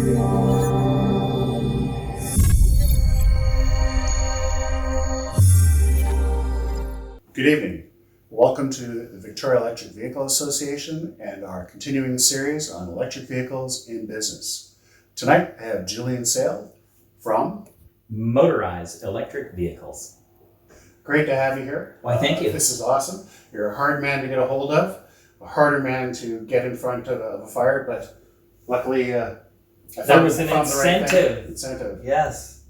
Good evening. Welcome to the Victoria Electric Vehicle Association and our continuing series on electric vehicles in business. Tonight I have Julian Sale from Motorized Electric Vehicles. Great to have you here. Why, thank you. This is awesome. You're a hard man to get a hold of, a harder man to get in front of a fire, but luckily I That was an found the right thing. incentive. Incentive. Yes.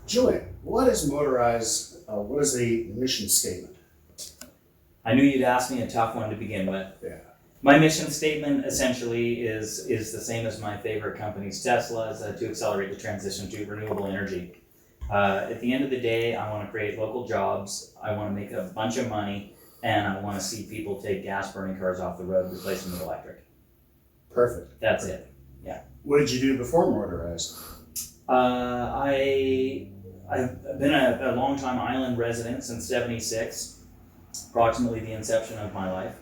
Julian, what is Motorized? What is the mission statement? I knew you'd ask me a tough one to begin with. Yeah. My mission statement essentially is the same as my favorite company's, Tesla's, to accelerate the transition to renewable energy. At the end of the day, I want to create local jobs, I want to make a bunch of money, and I want to see people take gas-burning cars off the road, replace them with electric. Perfect. That's it. What did you do before Motorized? I've been a long-time island resident since '76, approximately the inception of my life.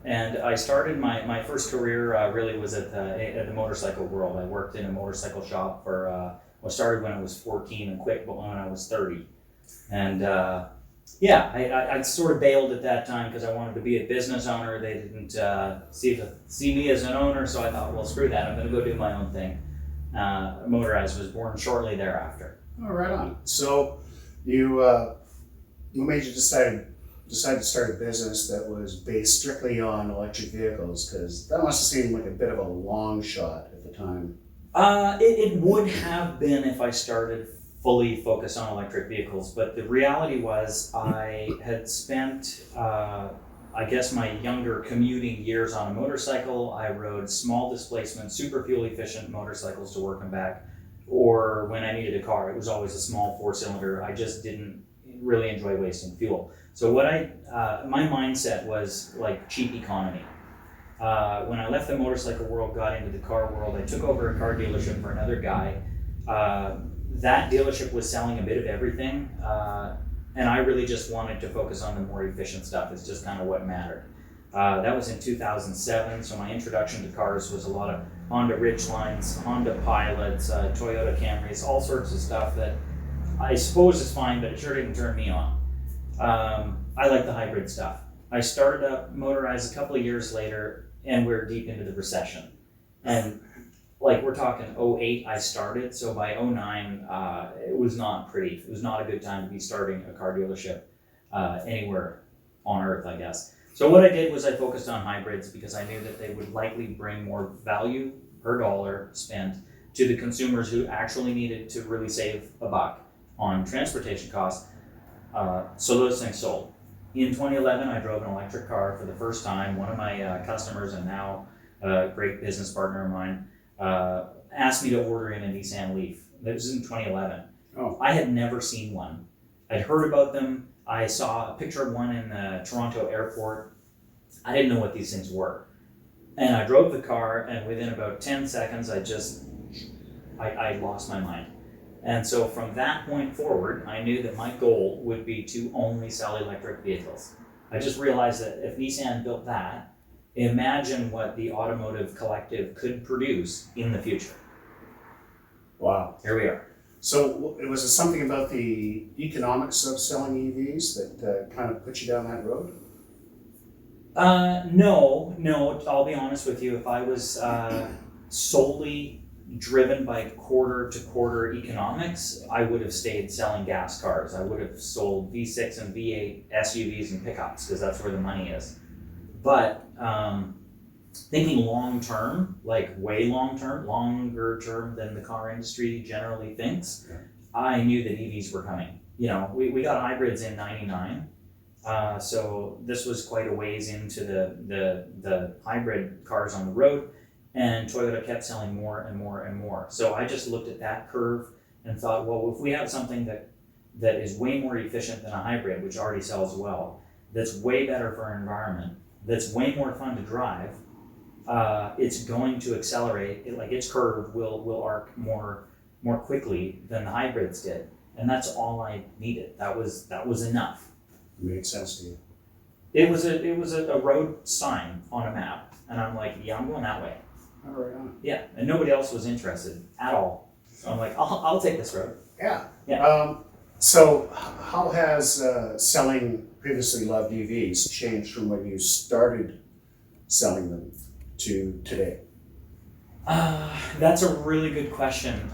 And I started my first career really was at the motorcycle world. I worked in a motorcycle shop for, I started when I was 14 and quit when I was 30. And I sort of bailed at that time because I wanted to be a business owner. They didn't see me as an owner, so I thought, well, screw that, I'm going to go do my own thing. Motorized was born shortly thereafter. Oh, right on. So you what made you decide to start a business that was based strictly on electric vehicles? Because that must have seemed like a bit of a long shot at the time. It would have been if I started fully focused on electric vehicles, but the reality was I had spent I guess my younger commuting years on a motorcycle. I rode small displacement, super fuel efficient motorcycles to work and back. Or when I needed a car, it was always a small 4-cylinder. I just didn't really enjoy wasting fuel. So what my mindset was like cheap economy. When I left the motorcycle world, got into the car world, I took over a car dealership for another guy. That dealership was selling a bit of everything, and I really just wanted to focus on the more efficient stuff. It's just kind of what mattered. That was in 2007, so my introduction to cars was a lot of Honda Ridgelines, Honda Pilots, Toyota Camrys, all sorts of stuff that I suppose is fine, but it sure didn't turn me on. I like the hybrid stuff. I started up Motorized a couple of years later, and we're deep into the recession. And like we're talking 08 I started, so by 09 it was not pretty. It was not a good time to be starting a car dealership anywhere on earth, I guess. So what I did was I focused on hybrids because I knew that they would likely bring more value per dollar spent to the consumers who actually needed to really save a buck on transportation costs. So those things sold. In 2011, I drove an electric car for the first time. One of my customers and now a great business partner of mine asked me to order in a Nissan Leaf. This was in 2011. Oh. I had never seen one. I'd heard about them. I saw a picture of one in the Toronto airport. I didn't know what these things were. And I drove the car, and within about 10 seconds, I lost my mind. And so from that point forward, I knew that my goal would be to only sell electric vehicles. I just realized that if Nissan built that, imagine what the automotive collective could produce in the future. Wow. Here we are. So it was something about the economics of selling EVs that kind of put you down that road? No, I'll be honest with you. If I was solely driven by quarter-to-quarter economics, I would have stayed selling gas cars. I would have sold V6 and V8 SUVs and pickups because that's where the money is. But thinking long-term, like way long-term, longer term than the car industry generally thinks, yeah. I knew that EVs were coming. You know, we got hybrids in '99. So this was quite a ways into the hybrid cars on the road, and Toyota kept selling more and more and more. So I just looked at that curve and thought, well, if we have something that is way more efficient than a hybrid, which already sells well, that's way better for our environment, that's way more fun to drive, it's going to accelerate. Like its curve will arc more quickly than the hybrids did, and that's all I needed. That was enough. It made sense to you. It was a road sign on a map, and I'm like, yeah, I'm going that way. Oh, right on. Yeah, and nobody else was interested at all. So I'm like, I'll take this road. Yeah. Yeah. So how has selling previously loved EVs changed from when you started selling them to today? That's a really good question.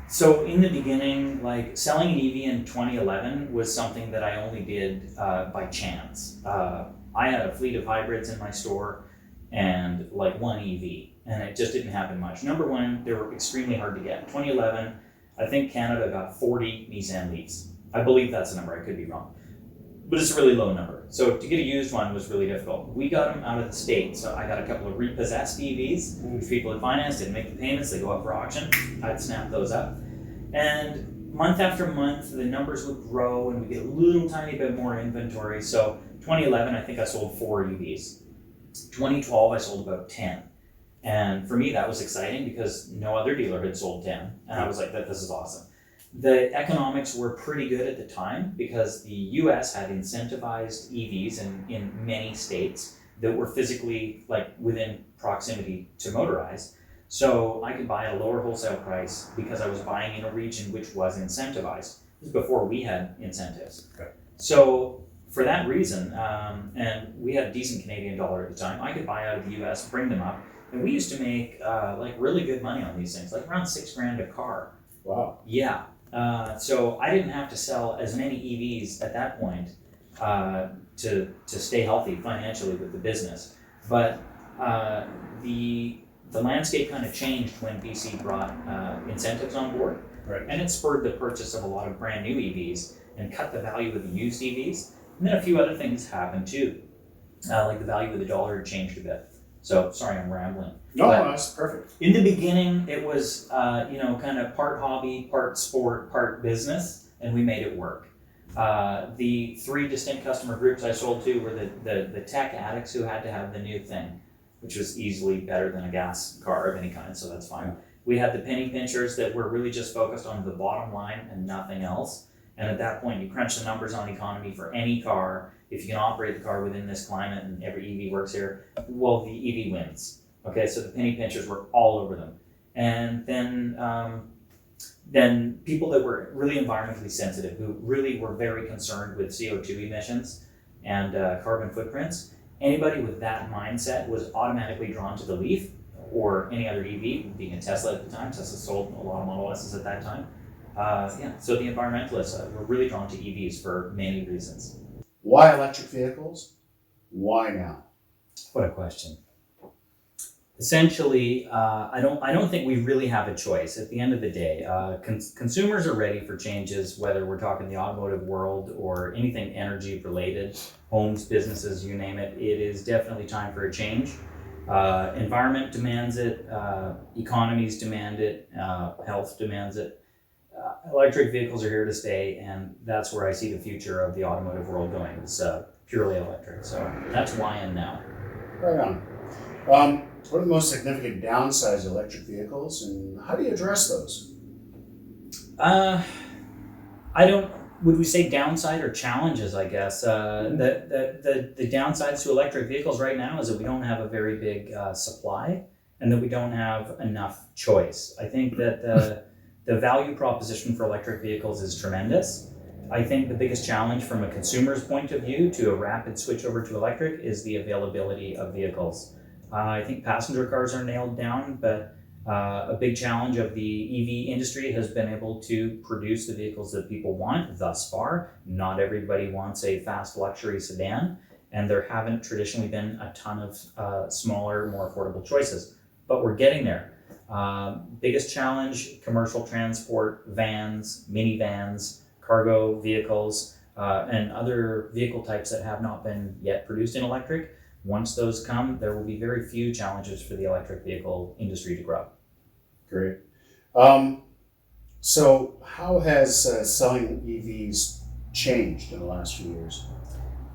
So in the beginning, like selling an EV in 2011 was something that I only did by chance. I had a fleet of hybrids in my store and like one EV, and it just didn't happen much. Number one, they were extremely hard to get. 2011, I think Canada got 40 Nissan Leafs. I believe that's the number, I could be wrong. But it's a really low number. So to get a used one was really difficult. We got them out of the States. So I got a couple of repossessed EVs, which people had financed, didn't make the payments, they go up for auction. I'd snap those up. And month after month, the numbers would grow and we get a little tiny bit more inventory. So 2011, I think I sold 4 EVs. 2012, I sold about 10. And for me, that was exciting because no other dealer had sold 10. And I was like, this is awesome. The economics were pretty good at the time because the US had incentivized EVs in many states that were physically like within proximity to Motorized. So I could buy at a lower wholesale price because I was buying in a region which was incentivized. This was before we had incentives. Okay. So for that reason, and we had a decent Canadian dollar at the time, I could buy out of the US, bring them up, and we used to make like really good money on these things, like around $6,000 a car. Wow. Yeah. So I didn't have to sell as many EVs at that point to stay healthy financially with the business. But the landscape kind of changed when BC brought incentives on board. Right. And it spurred the purchase of a lot of brand new EVs and cut the value of the used EVs. And then a few other things happened too. Like the value of the dollar changed a bit. So sorry, I'm rambling. No, But that's perfect. in the beginning, it was kind of part hobby, part sport, part business, and we made it work. The 3 distinct customer groups I sold to were the tech addicts who had to have the new thing, which was easily better than a gas car of any kind, so that's fine. We had the penny pinchers that were really just focused on the bottom line and nothing else. And at that point, you crunch the numbers on economy for any car. If you can operate the car within this climate and every EV works here, well, the EV wins. Okay, so the penny pinchers were all over them. And then people that were really environmentally sensitive, who really were very concerned with CO2 emissions and carbon footprints, anybody with that mindset was automatically drawn to the Leaf or any other EV, being a Tesla at the time. Tesla sold a lot of Model S's at that time. So the environmentalists were really drawn to EVs for many reasons. Why electric vehicles? Why now? What a question. Essentially, I don't think we really have a choice. At the end of the day, consumers are ready for changes, whether we're talking the automotive world or anything energy related, homes, businesses, you name it. It is definitely time for a change. Environment demands it, economies demand it, health demands it. Electric vehicles are here to stay, and that's where I see the future of the automotive world going. It's purely electric. So that's why and now. Right on. What are the most significant downsides of electric vehicles, and how do you address those? Would we say downside or challenges, I guess? The downsides to electric vehicles right now is that we don't have a very big supply and that we don't have enough choice. I think that the value proposition for electric vehicles is tremendous. I think the biggest challenge from a consumer's point of view to a rapid switch over to electric is the availability of vehicles. I think passenger cars are nailed down, but a big challenge of the EV industry has been able to produce the vehicles that people want thus far. Not everybody wants a fast luxury sedan, and there haven't traditionally been a ton of smaller, more affordable choices, but we're getting there. Biggest challenge, commercial transport, vans, minivans, cargo vehicles, and other vehicle types that have not been yet produced in electric. Once those come, there will be very few challenges for the electric vehicle industry to grow. Great. So how has selling EVs changed in the last few years?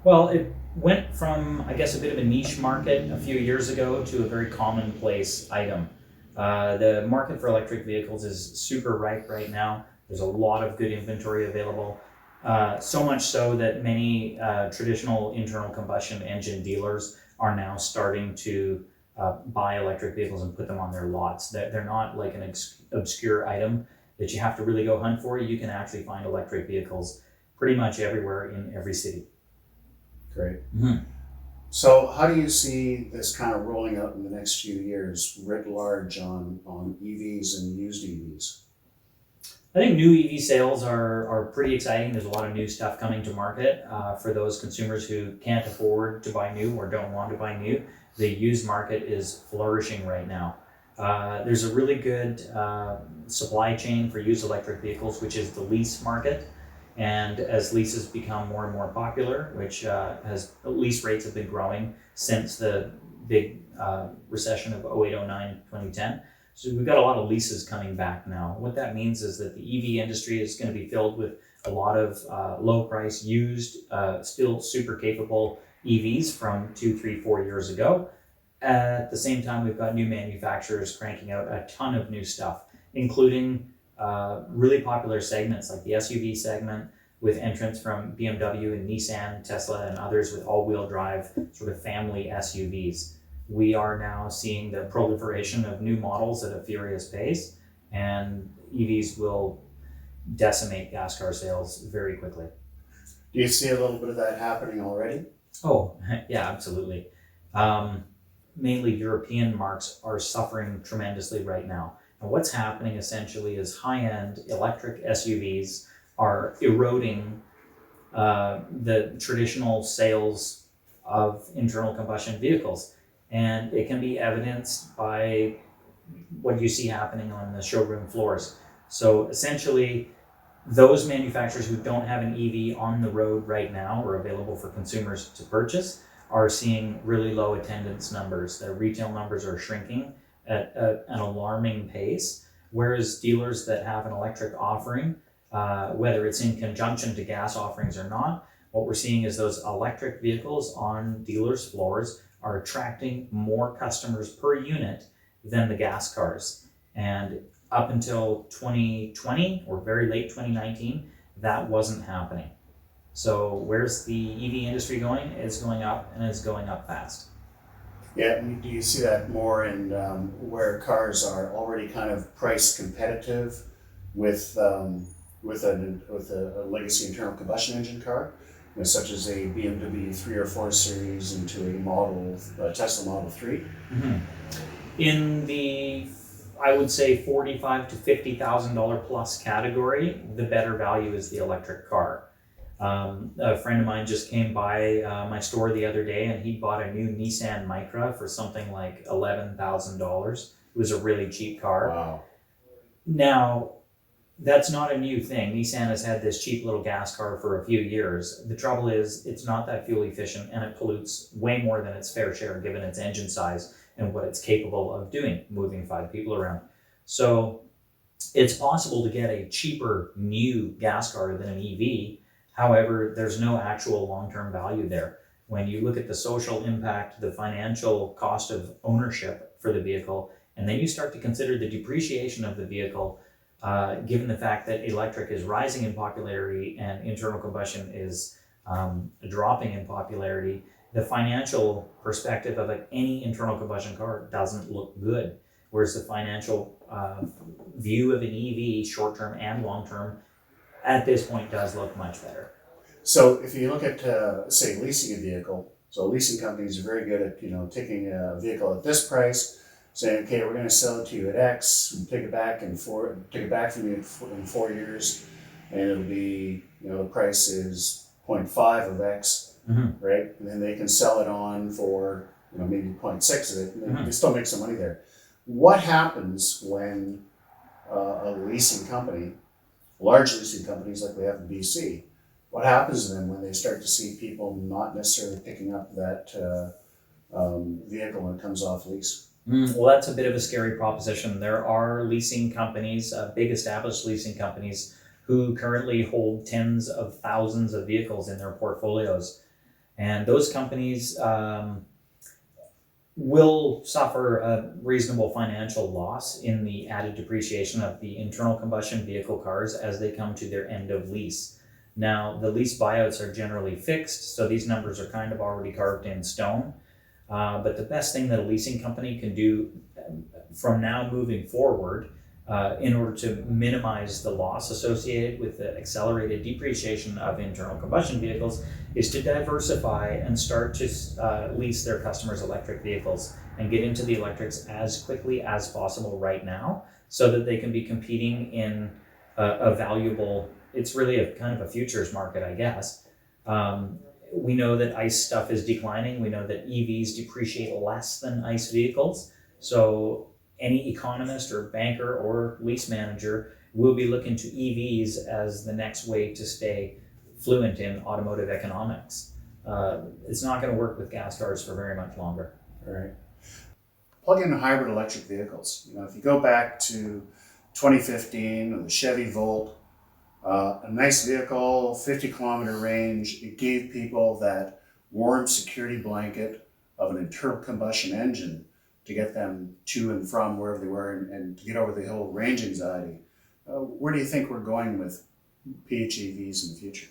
Well, it went from, I guess, a bit of a niche market a few years ago to a very commonplace item. The market for electric vehicles is super ripe right now. There's a lot of good inventory available. So much so that many traditional internal combustion engine dealers are now starting to buy electric vehicles and put them on their lots. They're not like an obscure item that you have to really go hunt for. You can actually find electric vehicles pretty much everywhere in every city. Great. Mm-hmm. So how do you see this kind of rolling out in the next few years, writ large on EVs and used EVs? I think new EV sales are pretty exciting. There's a lot of new stuff coming to market for those consumers who can't afford to buy new or don't want to buy new. The used market is flourishing right now. There's a really good supply chain for used electric vehicles, which is the lease market. And as leases become more and more popular, which lease rates have been growing since the big recession of 08, 09, 2010. So we've got a lot of leases coming back now. What that means is that the EV industry is going to be filled with a lot of low price, used, still super capable EVs from 2, 3, 4 years ago. At the same time, we've got new manufacturers cranking out a ton of new stuff, including really popular segments like the SUV segment with entrants from BMW and Nissan, Tesla, and others with all-wheel drive sort of family SUVs. We are now seeing the proliferation of new models at a furious pace, and EVs will decimate gas car sales very quickly. Do you see a little bit of that happening already? Oh, yeah, absolutely. Mainly European marques are suffering tremendously right now. And what's happening essentially is high-end electric SUVs are eroding the traditional sales of internal combustion vehicles. And it can be evidenced by what you see happening on the showroom floors. So essentially, those manufacturers who don't have an EV on the road right now or available for consumers to purchase are seeing really low attendance numbers. Their retail numbers are shrinking at an alarming pace, whereas dealers that have an electric offering, whether it's in conjunction to gas offerings or not, what we're seeing is those electric vehicles on dealers' floors are attracting more customers per unit than the gas cars. And up until 2020 or very late 2019, that wasn't happening. So where's the EV industry going? It's going up, and it's going up fast. Yeah, do you see that more in where cars are already kind of price competitive with a legacy internal combustion engine car, such as a BMW 3 or 4 Series into a Tesla Model 3? Mm-hmm. In the, I would say, $45,000 to $50,000 plus category, the better value is the electric car. A friend of mine just came by my store the other day, and he bought a new Nissan Micra for something like $11,000. It was a really cheap car. Wow. Now, that's not a new thing. Nissan has had this cheap little gas car for a few years. The trouble is it's not that fuel efficient, and it pollutes way more than its fair share given its engine size and what it's capable of doing, moving 5 people around. So it's possible to get a cheaper new gas car than an EV. However, there's no actual long-term value there. When you look at the social impact, the financial cost of ownership for the vehicle, and then you start to consider the depreciation of the vehicle, given the fact that electric is rising in popularity and internal combustion is dropping in popularity, the financial perspective of any internal combustion car doesn't look good. Whereas the financial view of an EV, short-term and long-term, at this point does look much better. So if you look at, say, leasing a vehicle, so leasing companies are very good at, taking a vehicle at this price, saying, okay, we're going to sell it to you at X, and take it back from you in 4 years, and it'll be, the price is 0.5 of X, Mm-hmm. right? And then they can sell it on for, maybe 0.6 of it, and Mm-hmm. they still make some money there. What happens when a leasing company, large leasing companies like we have in BC, what happens to them when they start to see people not necessarily picking up that vehicle when it comes off lease? Well, that's a bit of a scary proposition. There are leasing companies, big established leasing companies, who currently hold tens of thousands of vehicles in their portfolios. And those companies will suffer a reasonable financial loss in the added depreciation of the internal combustion vehicle cars as they come to their end of lease. Now, the lease buyouts are generally fixed, so these numbers are kind of already carved in stone. But the best thing that a leasing company can do from now moving forward, in order to minimize the loss associated with the accelerated depreciation of internal combustion vehicles, is to diversify and start to lease their customers electric vehicles and get into the electrics as quickly as possible right now, so that they can be competing in a valuable, it's really a kind of a futures market, I guess. We know that ICE stuff is declining. We know that EVs depreciate less than ICE vehicles. So any economist or banker or lease manager will be looking to EVs as the next way to stay fluent in automotive economics. It's not going to work with gas cars for very much longer. All right. Plug-in hybrid electric vehicles. If you go back to 2015, the Chevy Volt, a nice vehicle, 50-kilometer range. It gave people that warm security blanket of an internal combustion engine to get them to and from wherever they were and to get over the whole range anxiety. Where do you think we're going with PHEVs in the future?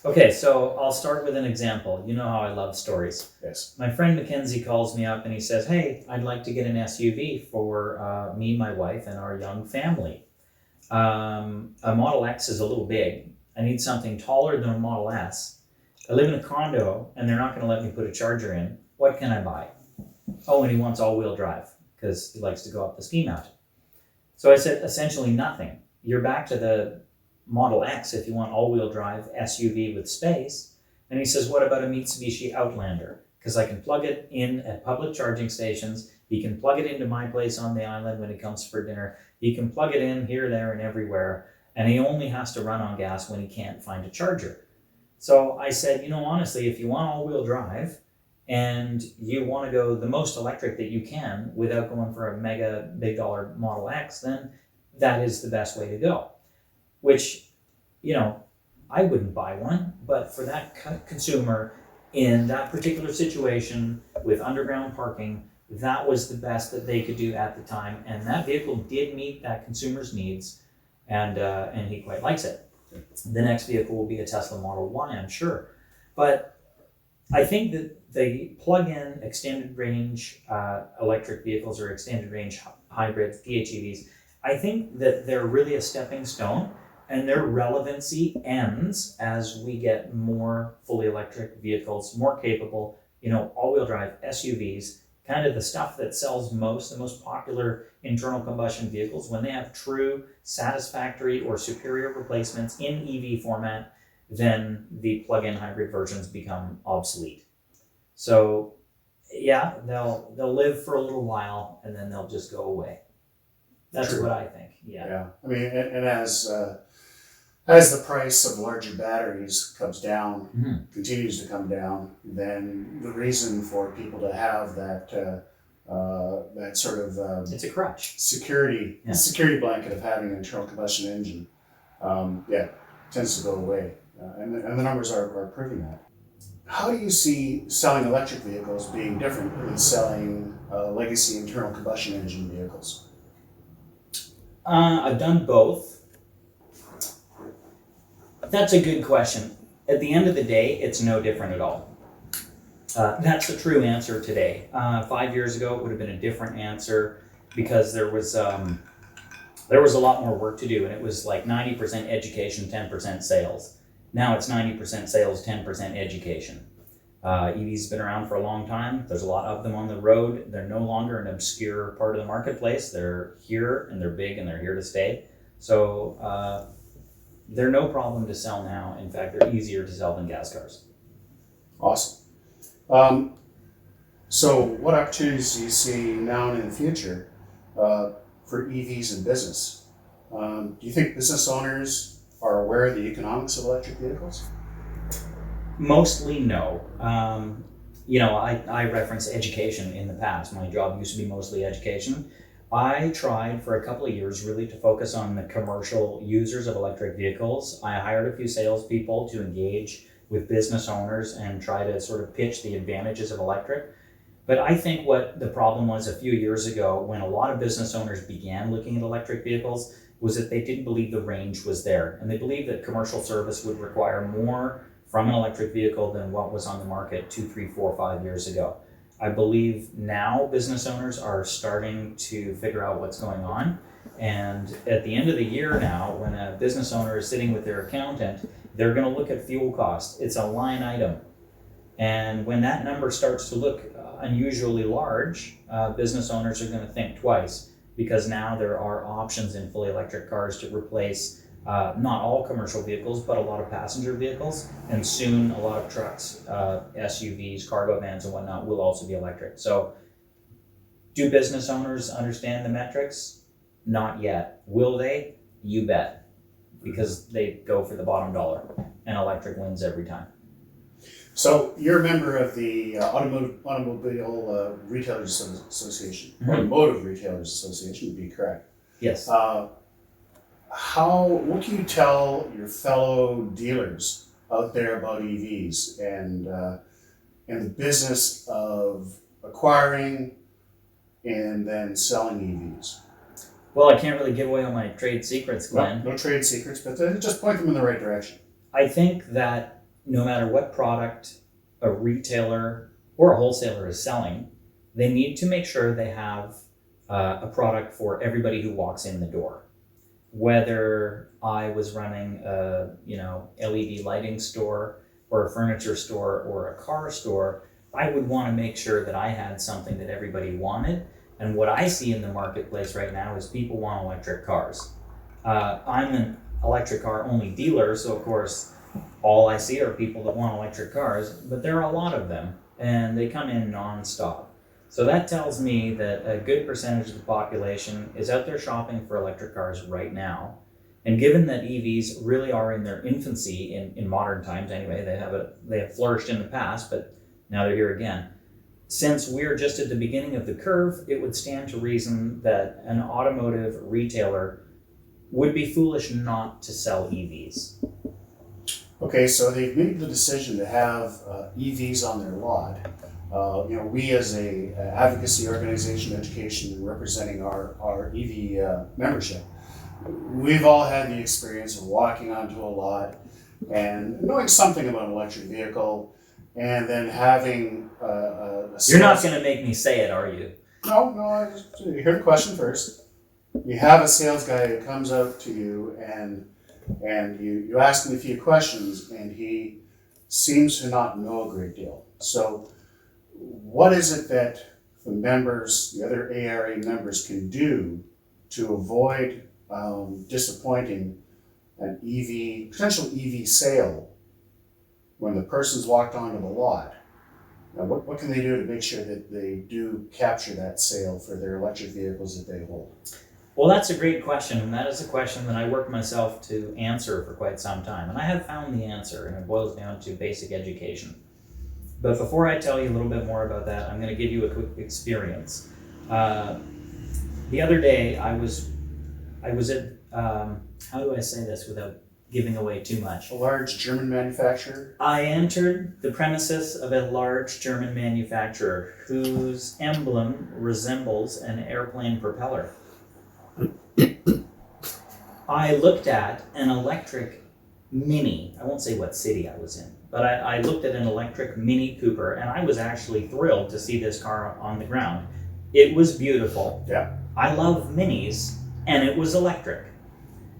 Okay, so I'll start with an example. You know how I love stories. Yes. My friend Mackenzie calls me up and he says, hey, I'd like to get an SUV for me, my wife, and our young family. A Model X is a little big. I need something taller than a Model S. I live in a condo and they're not going to let me put a charger in. What can I buy? Oh, and he wants all-wheel drive because he likes to go up the ski mountain. So I said, essentially nothing. You're back to the Model X if you want all-wheel drive SUV with space. And he says, what about a Mitsubishi Outlander? Because I can plug it in at public charging stations. He can plug it into my place on the island when he comes for dinner. He can plug it in here, there, and everywhere. And he only has to run on gas when he can't find a charger. So I said, honestly, if you want all-wheel drive and you want to go the most electric that you can without going for a mega big dollar Model X, then that is the best way to go. Which, I wouldn't buy one, but for that consumer in that particular situation with underground parking, that was the best that they could do at the time. And that vehicle did meet that consumer's needs, and he quite likes it. The next vehicle will be a Tesla Model Y, I'm sure. But I think that the plug-in extended range electric vehicles or extended range hybrids, PHEVs, I think that they're really a stepping stone, and their relevancy ends as we get more fully electric vehicles, more capable, all-wheel drive SUVs, kind of the stuff that sells most, the most popular internal combustion vehicles. When they have true satisfactory or superior replacements in EV format, then the plug-in hybrid versions become obsolete. So yeah, they'll live for a little while and then they'll just go away. That's True. What I think. Yeah. I mean, and as the price of larger batteries comes down, continues to come down, then the reason for people to have that sort of It's a crutch. security blanket of having an internal combustion engine, tends to go away, and the numbers are proving that. How do you see selling electric vehicles being different than selling legacy internal combustion engine vehicles? I've done both. That's a good question. At the end of the day, it's no different at all. That's the true answer today. 5 years ago, it would have been a different answer because there was a lot more work to do, and it was like 90% education, 10% sales. Now it's 90% sales, 10% education. EVs have been around for a long time. There's a lot of them on the road. They're no longer an obscure part of the marketplace. They're here and they're big and they're here to stay. So they're no problem to sell now. In fact, they're easier to sell than gas cars. Awesome. So what opportunities do you see now and in the future for EVs and business? Do you think business owners are aware of the economics of electric vehicles? Mostly no. I reference education in the past. My job used to be mostly education. I tried for a couple of years really to focus on the commercial users of electric vehicles. I hired a few salespeople to engage with business owners and try to sort of pitch the advantages of electric. But I think what the problem was a few years ago when a lot of business owners began looking at electric vehicles was that they didn't believe the range was there. And they believed that commercial service would require more from an electric vehicle than what was on the market 2, 3, 4, 5 years ago. I believe now business owners are starting to figure out what's going on. And at the end of the year now, when a business owner is sitting with their accountant, they're going to look at fuel cost. It's a line item. And when that number starts to look unusually large, business owners are going to think twice, because now there are options in fully electric cars to replace not all commercial vehicles, but a lot of passenger vehicles, and soon a lot of trucks, SUVs, cargo vans and whatnot will also be electric. So do business owners understand the metrics? Not yet. Will they? You bet, because they go for the bottom dollar, and electric wins every time. So you're a member of the Automobile Retailers Association, Automotive Retailers Association would be correct. Yes. What can you tell your fellow dealers out there about EVs and the business of acquiring and then selling EVs? Well, I can't really give away all my trade secrets, Glenn. No trade secrets, but just point them in the right direction. I think that no matter what product a retailer or a wholesaler is selling, they need to make sure they have a product for everybody who walks in the door. Whether I was running a LED lighting store or a furniture store or a car store, I would want to make sure that I had something that everybody wanted. And what I see in the marketplace right now is people want electric cars. I'm an electric car only dealer, so of course all I see are people that want electric cars, but there are a lot of them and they come in non-stop. So that tells me that a good percentage of the population is out there shopping for electric cars right now. And given that EVs really are in their infancy in modern times anyway, they have flourished in the past, but now they're here again. Since we're just at the beginning of the curve, it would stand to reason that an automotive retailer would be foolish not to sell EVs. Okay, so they've made the decision to have EVs on their lot. We as a advocacy organization, education, representing our EV membership, we've all had the experience of walking onto a lot and knowing something about an electric vehicle, and then having You're not going to make me say it, are you? No, you hear the question first. You have a sales guy who comes out to you and you ask him a few questions, and he seems to not know a great deal. So what is it that the other ARA members can do to avoid disappointing an potential EV sale when the person's walked onto the lot? Now, what can they do to make sure that they do capture that sale for their electric vehicles that they hold? Well, that's a great question, and that is a question that I worked myself to answer for quite some time. And I have found the answer, and it boils down to basic education. But before I tell you a little bit more about that, I'm going to give you a quick experience. The other day, I was at, how do I say this without giving away too much? A large German manufacturer? I entered the premises of a large German manufacturer whose emblem resembles an airplane propeller. I looked at an electric Mini. I won't say what city I was in, but I looked at an electric Mini Cooper, and I was actually thrilled to see this car on the ground. It was beautiful. Yeah. I love Minis, and it was electric.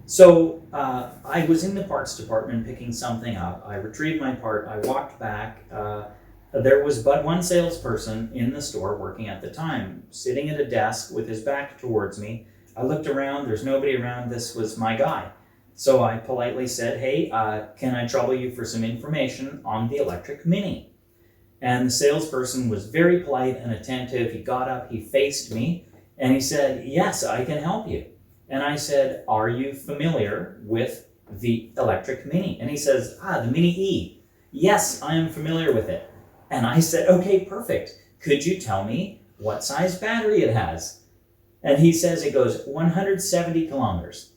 So I was in the parts department picking something up. I retrieved my part. I walked back. There was but one salesperson in the store working at the time, sitting at a desk with his back towards me. I looked around. There's nobody around. This was my guy. So I politely said, hey, can I trouble you for some information on the electric Mini? And the salesperson was very polite and attentive. He got up, he faced me, and he said, yes, I can help you. And I said, are you familiar with the electric Mini? And he says, the Mini E. Yes, I am familiar with it. And I said, okay, perfect. Could you tell me what size battery it has? And he says it goes 170 kilometers.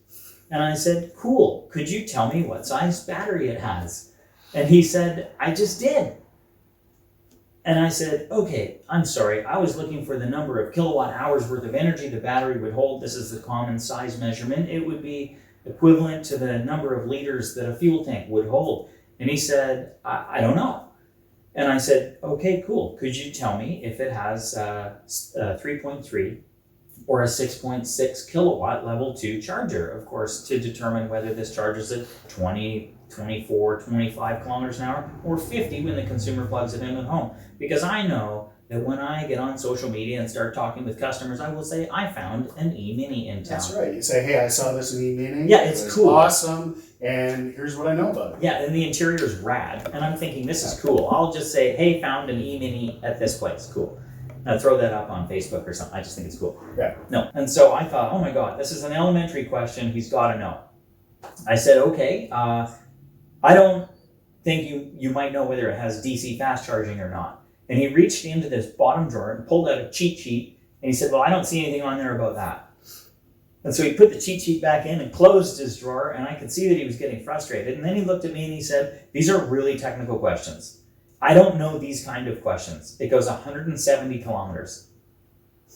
And I said, cool. Could you tell me what size battery it has? And he said, I just did. And I said, okay, I'm sorry. I was looking for the number of kilowatt hours worth of energy the battery would hold. This is the common size measurement. It would be equivalent to the number of liters that a fuel tank would hold. And he said, I don't know. And I said, okay, cool. Could you tell me if it has a 3.3 or a 6.6 kilowatt level 2 charger, of course, to determine whether this charges at 20, 24, 25 kilometers an hour or 50 when the consumer plugs it in at home. Because I know that when I get on social media and start talking with customers, I will say, I found an e-mini in town. That's right. You say, hey, I saw this in e-mini. Yeah, it's it was cool. Awesome. And here's what I know about it. Yeah, and the interior is rad. And I'm thinking, this is cool. I'll just say, hey, found an e-mini at this place. Cool. Now throw that up on Facebook or something. I just think it's cool. Yeah. No. And so I thought, oh my God, this is an elementary question. He's got to know. I said, okay, I don't think you might know whether it has DC fast charging or not. And he reached into this bottom drawer and pulled out a cheat sheet. And he said, well, I don't see anything on there about that. And so he put the cheat sheet back in and closed his drawer. And I could see that he was getting frustrated. And then he looked at me and he said, these are really technical questions. I don't know these kind of questions. It goes 170 kilometers.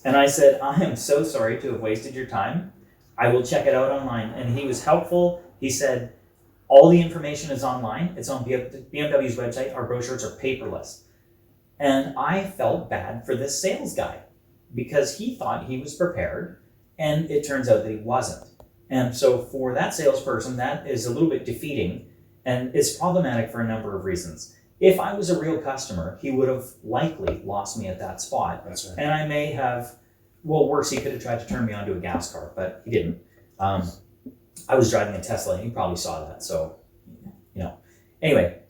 And I said, I am so sorry to have wasted your time. I will check it out online. And he was helpful. He said, all the information is online. It's on BMW's website. Our brochures are paperless. And I felt bad for this sales guy because he thought he was prepared and it turns out that he wasn't. And so for that salesperson, that is a little bit defeating and it's problematic for a number of reasons. If I was a real customer, he would have likely lost me at that spot. That's right. And I may have, well, worse, he could have tried to turn me onto a gas car, but he didn't. I was driving a Tesla and he probably saw that. So, anyway,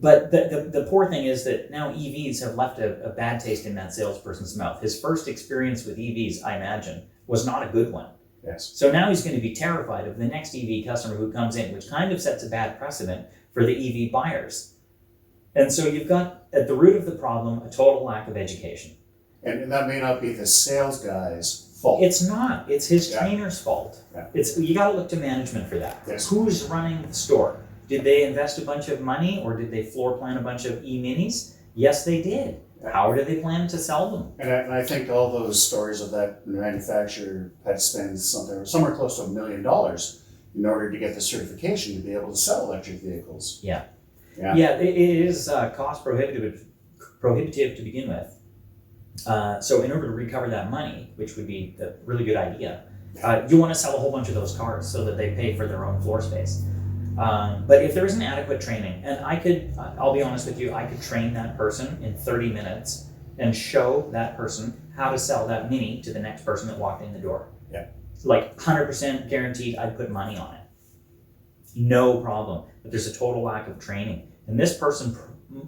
but the poor thing is that now EVs have left a bad taste in that salesperson's mouth. His first experience with EVs, I imagine, was not a good one. Yes. So now he's going to be terrified of the next EV customer who comes in, which kind of sets a bad precedent for the EV buyers. And so you've got at the root of the problem a total lack of education. And that may not be the sales guy's fault. It's not. It's his trainer's fault. Yeah. You got to look to management for that. Yes. Who's running the store? Did they invest a bunch of money or did they floor plan a bunch of e-minis? Yes, they did. Yeah. How do they plan to sell them? And I think all those stories of that manufacturer had to spend somewhere close to $1 million in order to get the certification to be able to sell electric vehicles. Yeah. Yeah. Yeah, it is cost prohibitive to begin with. So in order to recover that money, which would be a really good idea, you want to sell a whole bunch of those cars so that they pay for their own floor space. But if there isn't adequate training, and I'll be honest with you, I could train that person in 30 minutes and show that person how to sell that Mini to the next person that walked in the door. Yeah. Like 100% guaranteed I'd put money on it. No problem. But there's a total lack of training. And this person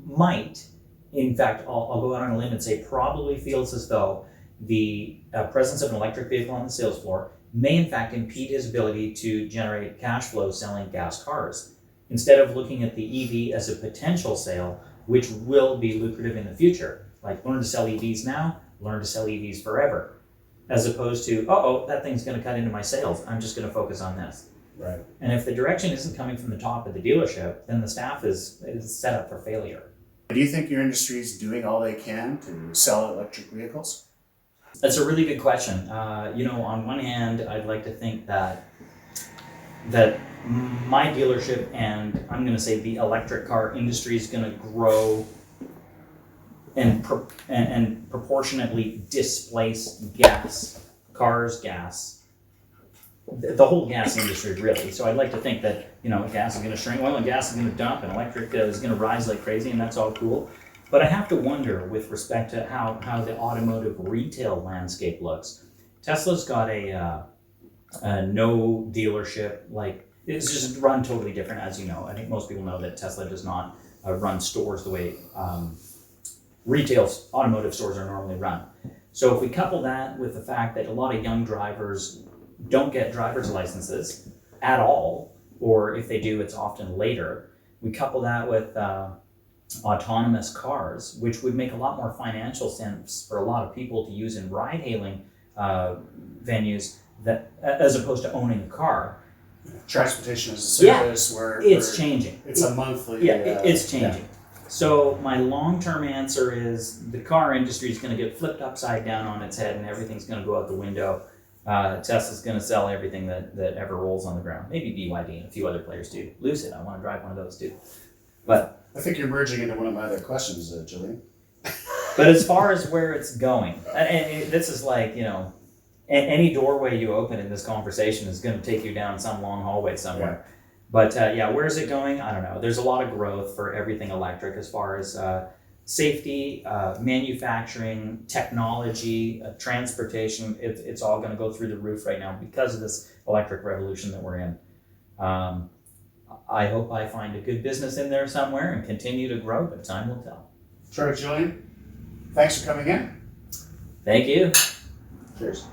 might, in fact, I'll go out on a limb and say probably feels as though the presence of an electric vehicle on the sales floor may in fact impede his ability to generate cash flow selling gas cars. Instead of looking at the EV as a potential sale, which will be lucrative in the future, like learn to sell EVs now, learn to sell EVs forever, as opposed to, that thing's going to cut into my sales. I'm just going to focus on this. Right. And if the direction isn't coming from the top of the dealership, then the staff is set up for failure. Do you think your industry is doing all they can to sell electric vehicles? That's a really good question. On one hand, I'd like to think that my dealership and I'm going to say the electric car industry is going to grow and proportionately displace gas, the whole gas industry really. So I'd like to think that, gas is going to shrink, oil and gas is going to dump, and electric is going to rise like crazy, and that's all cool. But I have to wonder with respect to how the automotive retail landscape looks. Tesla's got a no dealership, it's just run totally different, as you know. I think most people know that Tesla does not run stores the way retail automotive stores are normally run. So if we couple that with the fact that a lot of young drivers don't get driver's licenses at all, or if they do, it's often later. We couple that with autonomous cars, which would make a lot more financial sense for a lot of people to use in ride-hailing venues as opposed to owning a car. Transportation as a service, it's changing. It's a monthly. It's changing. Yeah. So my long-term answer is the car industry is going to get flipped upside down on its head, and everything's going to go out the window. Tesla's going to sell everything that ever rolls on the ground. Maybe BYD and a few other players do. Lucid, I want to drive one of those too. But I think you're merging into one of my other questions, Julian. But as far as where it's going, and this is like, any doorway you open in this conversation is going to take you down some long hallway somewhere. Yeah. But where's it going? I don't know. There's a lot of growth for everything electric as far as safety, manufacturing, technology, transportation. It's all going to go through the roof right now because of this electric revolution that we're in. I hope I find a good business in there somewhere and continue to grow, but time will tell. Sure, Julian. Thanks for coming in. Thank you. Cheers.